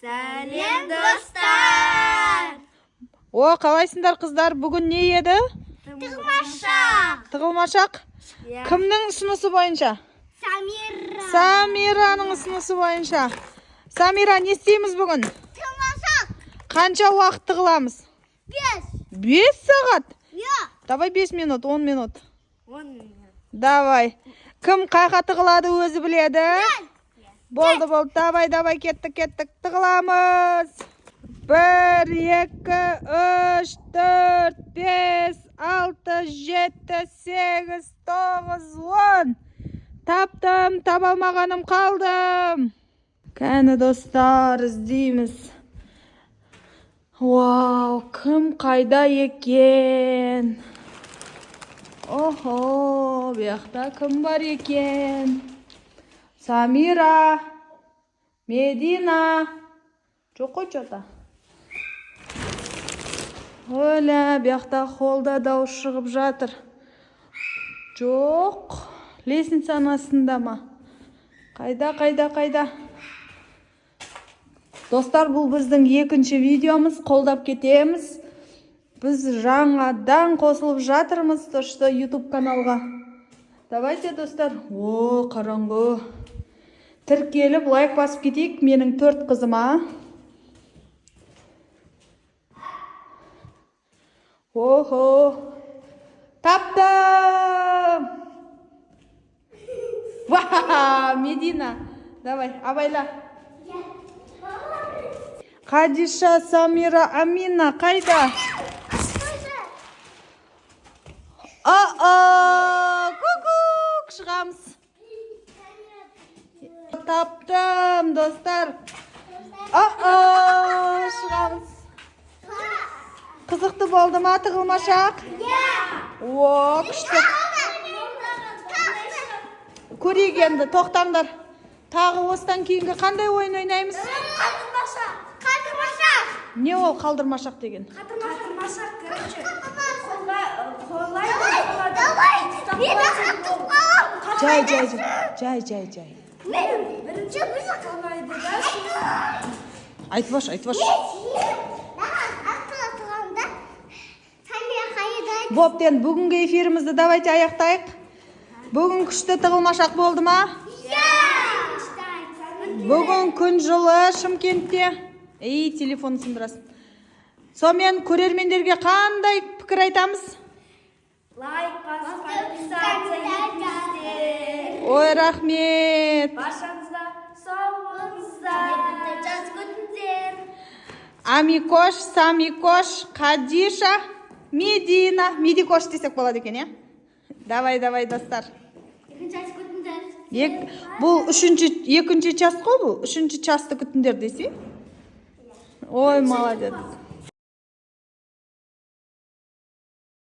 Сәлем достар! О, қалайсыңдар қыздар? Бүгін не еді? Тығылмашақ. Тығылмашақ? Кімнің ұсынысы бойынша? Самира. Самираның ұсынысы бойынша. Самира, не істейміз бүгін? Тығылмашақ. Қанша уақыт тығыламыз? 5 сағат? Давай 5 минут, 10 минут. 10 минут. Давай. Кім қайқа тығылады өзі біледі? Болды. Давай, кеттік. Тығыламыз. 1, 2, 3, 4, 5, 6, 7, 8, 9, 10. Таптым, таба алмағаным қалдым. Кәні достар, іздейміз. Вау, кім қайда екен? Охо, бұяқта кім бар екен? Самира, Медина. Жоқ қой жота. Оля, бұяқта холда дауыс шығып жатыр. Жоқ. Лестницаның астында ма? Қайда? Достар, бұл біздің екінші видеомыз. Қолдап кетеміз. Біз жаңадан қосылып жатырмыз точно YouTube каналға. Давайте, достар. О, қараңғы. Тіркеліп, лайк басып кетейік менің 4 қызыма. Охо. Таптым. Ва, Медина. Давай, абайла. Қадиша, Самира, Амина, қайда? Ку-кук, шығамыз. Таптым, достар. Шығамыз. Қызықты болды ма тығылмашақ? О, күшті. Көрейік енді, тоқтаңдар. Тағы осыдан кейінгі қандай ойын ойнаймыз? Қатырмашақ. Не ол қалдырмашақ деген? Қатырмашақ, короче. Қолай. Мен қатып қалам. Жай. Бірінші бізді қалайды да. Айтваш. Боптен, бүгінгі эфирімізді давайте аяқтайық. Бүгін күшті тығылмашақ болды ма? Бүгін күн жылы Шымкентте. Телефон сындырасың. Сонымен көрермендерге қандай пікір айтамыз? Лайк басып, подписаться етіңіздер. Ой, рахмет. Баршаңызға сау болыңыздар. Жаз күтіңіздер. Амикош, Самикош, Қадиша, Медина. Медикош десек болады екен, е? Давай, достар. Жаз күтіңіздер. Бұл екінші час қой бұл? Үшінші часты күтіңдер десе? Ой, молодец.